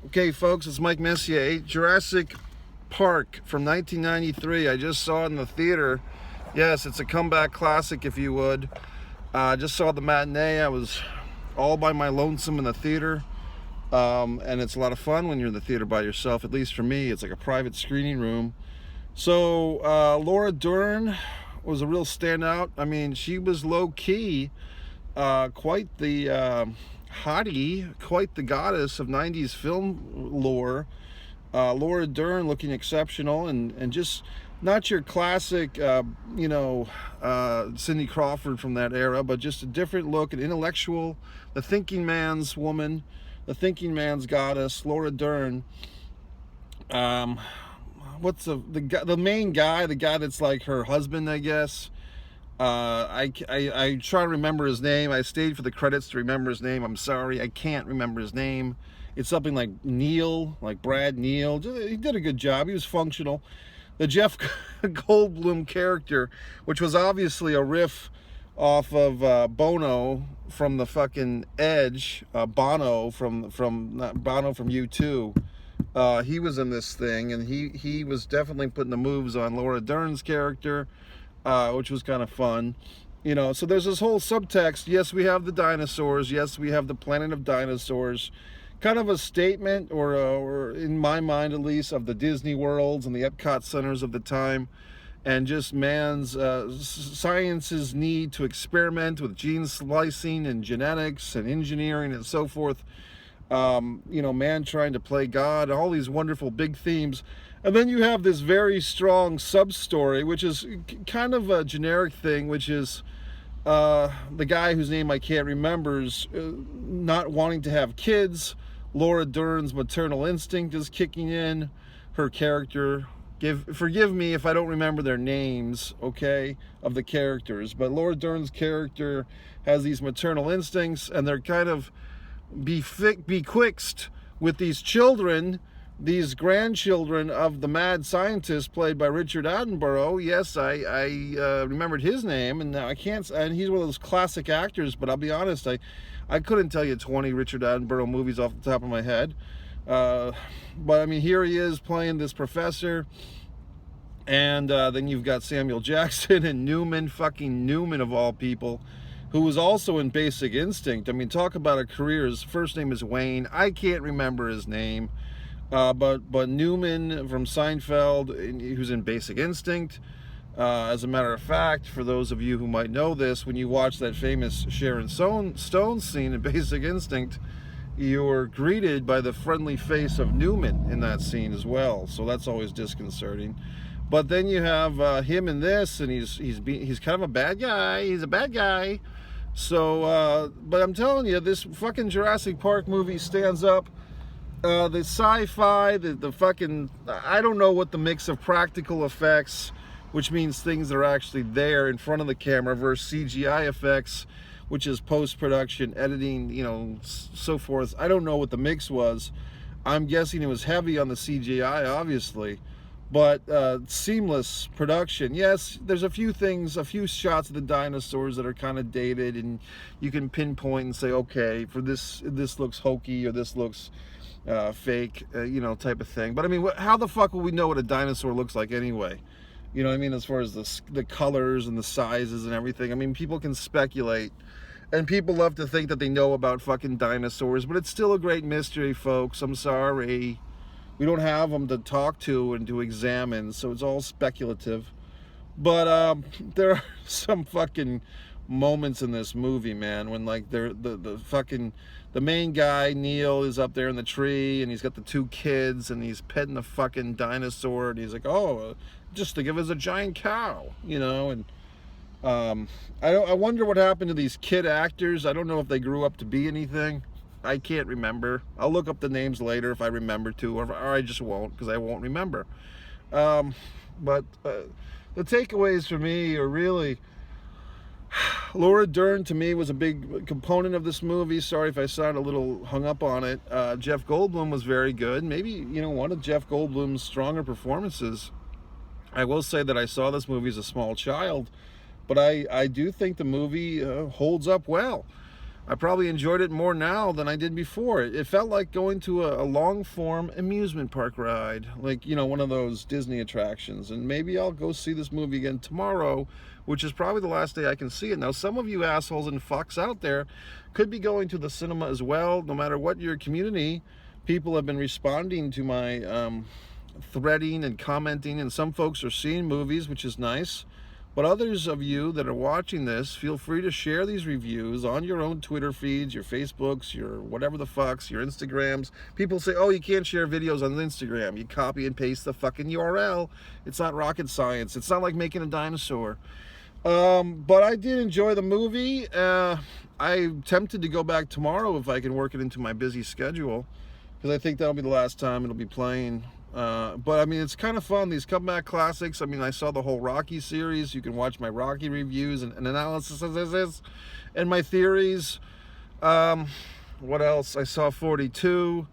Okay, folks, it's Mike Messier. Jurassic Park from 1993. I just saw it in the theater. Yes, it's a comeback classic, if you would. I just saw the matinee. I was all by my lonesome in the theater. And it's a lot of fun when you're in the theater by yourself. At least for me, it's like a private screening room. So Laura Dern was a real standout. I mean, she was low-key, quite the hottie, quite the goddess of 90s film lore. Laura Dern looking exceptional and just not your classic, Cindy Crawford from that era, but just a different look, an intellectual, the thinking man's woman, the thinking man's goddess, Laura Dern. What's the main guy, the guy that's like her husband, I guess. I try to remember his name. I stayed for the credits to remember his name. I'm sorry, I can't remember his name. It's something like Neil, like Brad Neil. He did a good job. He was functional. The Jeff Goldblum character, which was obviously a riff off of Bono from the fucking Edge, Bono from not Bono from U2. He was in this thing, and he was definitely putting the moves on Laura Dern's character. Which was kind of fun, so there's this whole subtext. Yes, we have the dinosaurs. Yes, we have the planet of dinosaurs. Kind of a statement, or in my mind at least, of the Disney worlds and the Epcot centers of the time, and just man's science's need to experiment with gene splicing and genetics and engineering and so forth. Man trying to play God, all these wonderful big themes. And then you have this very strong sub-story, which is kind of a generic thing, which is the guy whose name I can't remember is not wanting to have kids. Laura Dern's maternal instinct is kicking in. Her character, forgive me if I don't remember their names, okay, of the characters, but Laura Dern's character has these maternal instincts, and they're kind of betwixt with these children, these grandchildren of the mad scientist played by Richard Attenborough. Yes, I remembered his name, and now I can't. And he's one of those classic actors. But I'll be honest, I couldn't tell you 20 Richard Attenborough movies off the top of my head. But I mean, here he is playing this professor, and then you've got Samuel Jackson and fucking Newman of all people, who was also in Basic Instinct. I mean, talk about a career. His first name is Wayne. I can't remember his name. But Newman from Seinfeld, who's in Basic Instinct. As a matter of fact, for those of you who might know this, when you watch that famous Sharon Stone scene in Basic Instinct, you're greeted by the friendly face of Newman in that scene as well. So that's always disconcerting. But then you have him in this, and he's kind of a bad guy. He's a bad guy. So, but I'm telling you, this fucking Jurassic Park movie stands up. The sci-fi, the fucking, I don't know what the mix of practical effects, which means things that are actually there in front of the camera, versus CGI effects, which is post-production, editing, so forth. I don't know what the mix was. I'm guessing it was heavy on the CGI, obviously, but seamless production. Yes, there's a few shots of the dinosaurs that are kind of dated, and you can pinpoint and say, okay, for this looks hokey, or this looks fake, type of thing. But I mean, how the fuck will we know what a dinosaur looks like anyway? You know what I mean? As far as the colors and the sizes and everything. I mean, people can speculate, and people love to think that they know about fucking dinosaurs, but it's still a great mystery, folks. I'm sorry. We don't have them to talk to and to examine, so it's all speculative. But there are some fucking moments in this movie, man, when like the main guy Neil is up there in the tree, and he's got the two kids, and he's petting the fucking dinosaur, and he's like, oh, just think of it as a giant cow, and I wonder what happened to these kid actors. I don't know if they grew up to be anything. I can't remember. I'll look up the names later if I remember to, or I just won't, because I won't remember. But the takeaways for me are really, Laura Dern to me was a big component of this movie. Sorry if I sound a little hung up on it. Jeff Goldblum was very good. Maybe, one of Jeff Goldblum's stronger performances. I will say that I saw this movie as a small child, but I do think the movie holds up well. I probably enjoyed it more now than I did before. It felt like going to a long-form amusement park ride, like, you know, one of those Disney attractions. And maybe I'll go see this movie again tomorrow, which is probably the last day I can see it. Now, some of you assholes and fucks out there could be going to the cinema as well. No matter what your community, people have been responding to my threading and commenting, and some folks are seeing movies, which is nice. But others of you that are watching this, feel free to share these reviews on your own Twitter feeds, your Facebooks, your whatever the fucks, your Instagrams. People say, oh, you can't share videos on Instagram. You copy and paste the fucking URL. It's not rocket science. It's not like making a dinosaur. But I did enjoy the movie. I'm tempted to go back tomorrow if I can work it into my busy schedule, because I think that'll be the last time it'll be playing. But I mean, it's kind of fun, these comeback classics. I mean, I saw the whole Rocky series. You can watch my Rocky reviews and analysis and my theories. What else? I saw 42.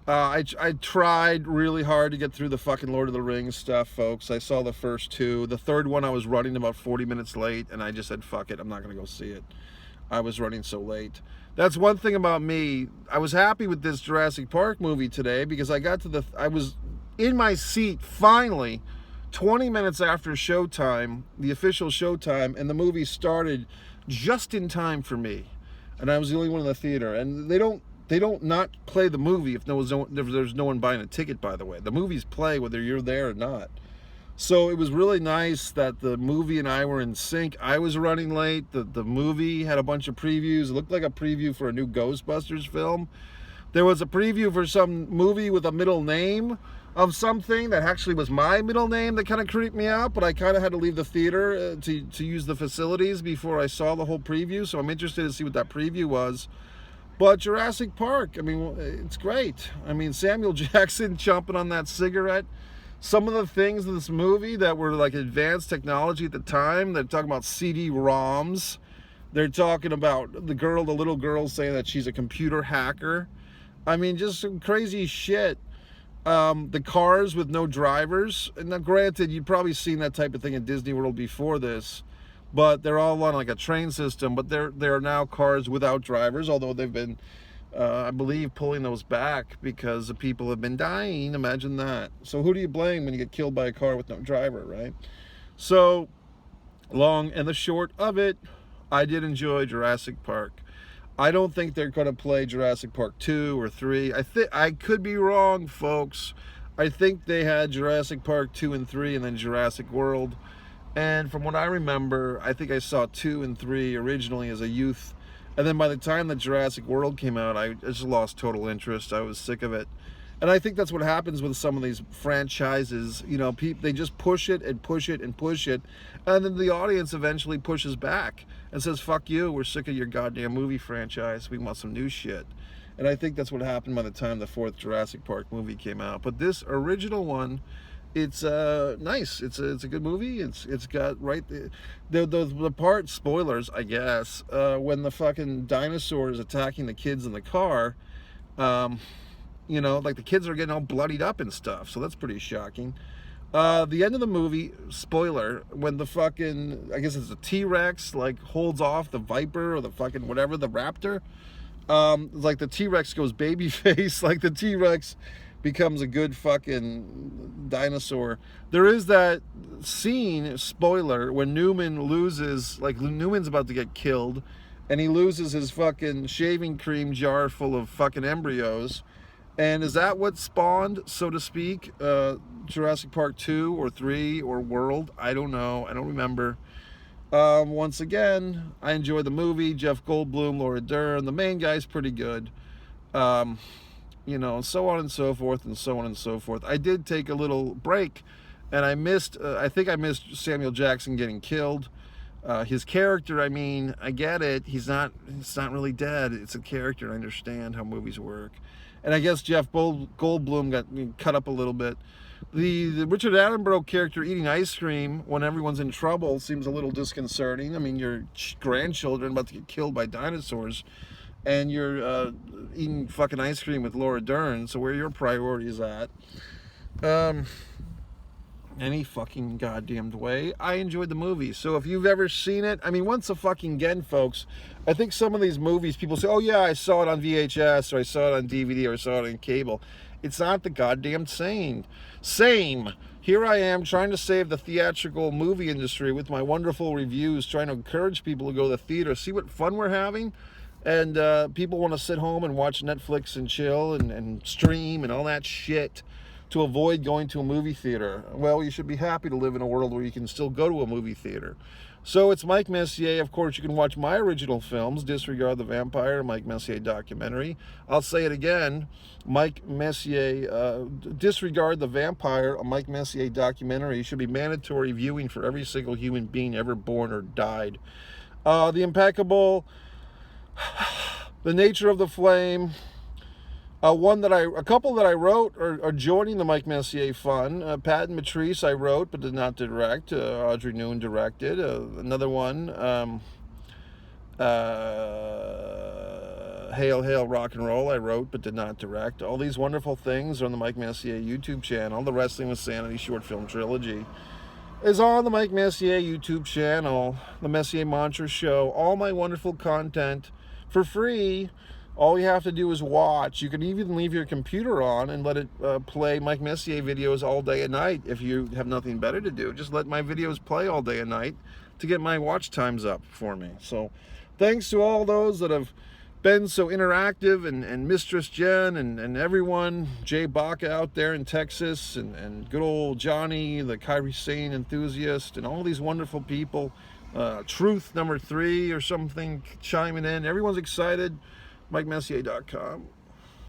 I tried really hard to get through the fucking Lord of the Rings stuff, folks. I saw the first two. The third one I was running about 40 minutes late, and I just said, fuck it, I'm not going to go see it. I was running so late. That's one thing about me. I was happy with this Jurassic Park movie today because I was in my seat finally 20 minutes after showtime, the official showtime, and the movie started just in time for me. And I was the only one in the theater. And they don't not play the movie if there's no one buying a ticket, by the way. The movies play whether you're there or not. So it was really nice that the movie and I were in sync. I was running late. The movie had a bunch of previews. It looked like a preview for a new Ghostbusters film. There was a preview for some movie with a middle name of something that actually was my middle name that kind of creeped me out, but I kind of had to leave the theater to use the facilities before I saw the whole preview, so I'm interested to see what that preview was. But Jurassic Park, I mean, it's great. I mean, Samuel Jackson chomping on that cigarette. Some of the things in this movie that were like advanced technology at the time, they're talking about CD-ROMs. They're talking about the little girl saying that she's a computer hacker. I mean, just some crazy shit. The cars with no drivers. And now, granted, you've probably seen that type of thing in Disney World before this, but they're all on like a train system. But there are now cars without drivers, although they've been, I believe, pulling those back because the people have been dying. Imagine that. So who do you blame when you get killed by a car with no driver, right? So, long and the short of it, I did enjoy Jurassic Park. I don't think they're going to play Jurassic Park 2 or 3. I could be wrong, folks. I think they had Jurassic Park 2 and 3 and then Jurassic World. And from what I remember, I think I saw 2 and 3 originally as a youth. And then by the time that Jurassic World came out, I just lost total interest. I was sick of it. And I think that's what happens with some of these franchises. You know, they just push it and push it and push it. And then the audience eventually pushes back and says, fuck you, we're sick of your goddamn movie franchise. We want some new shit. And I think that's what happened by the time the 4th Jurassic Park movie came out. But this original one, it's nice. It's a good movie. It's got the part, spoilers, I guess, when the fucking dinosaur is attacking the kids in the car, you know, like the kids are getting all bloodied up and stuff. So that's pretty shocking. The end of the movie, spoiler, when the fucking, I guess it's a T-Rex, like holds off the Viper or the fucking whatever, the Raptor. Like the T-Rex goes babyface, like the T-Rex becomes a good fucking dinosaur. There is that scene, spoiler, when Newman loses, like Newman's about to get killed, and he loses his fucking shaving cream jar full of fucking embryos. And is that what spawned, so to speak, Jurassic Park 2 or 3 or World? I don't know. I don't remember. Once again, I enjoyed the movie. Jeff Goldblum, Laura Dern. The main guy's pretty good. You know, so on and so forth and so on and so forth. I did take a little break, and I think I missed Samuel Jackson getting killed. His character, I mean, I get it. He's not really dead. It's a character. I understand how movies work. And I guess Jeff Goldblum got cut up a little bit. The Richard Attenborough character eating ice cream when everyone's in trouble seems a little disconcerting. I mean, your grandchildren about to get killed by dinosaurs, and you're eating fucking ice cream with Laura Dern. So where are your priorities at? any fucking goddamned way. I enjoyed the movie. So if you've ever seen it, I mean, once again, folks, I think some of these movies, people say, oh yeah, I saw it on VHS, or I saw it on DVD, or I saw it on cable. It's not the goddamn same. Here I am trying to save the theatrical movie industry with my wonderful reviews, trying to encourage people to go to the theater, see what fun we're having. And people want to sit home and watch Netflix and chill and stream and all that shit to avoid going to a movie theater. Well, you should be happy to live in a world where you can still go to a movie theater. So it's Mike Messier. Of course, you can watch my original films, Disregard the Vampire, Mike Messier documentary. I'll say it again, Mike Messier, Disregard the Vampire, a Mike Messier documentary should be mandatory viewing for every single human being ever born or died. The Impeccable, The Nature of the Flame, a couple that I wrote are joining the Mike Messier Fund. Pat and Matrice I wrote but did not direct. Audrey Noon directed. Another one, Hail Hail Rock and Roll, I wrote but did not direct. All these wonderful things are on the Mike Messier YouTube channel. The Wrestling with Sanity short film trilogy is on the Mike Messier YouTube channel. The Messier Mantra Show. All my wonderful content for free. All you have to do is watch. You can even leave your computer on and let it play Mike Messier videos all day and night if you have nothing better to do. Just let my videos play all day and night to get my watch times up for me. So thanks to all those that have been so interactive, and Mistress Jen and everyone, Jay Baca out there in Texas, and good old Johnny, the Kyrie Sane enthusiast, and all these wonderful people. Truth number 3 or something chiming in. Everyone's excited. MikeMessier.com.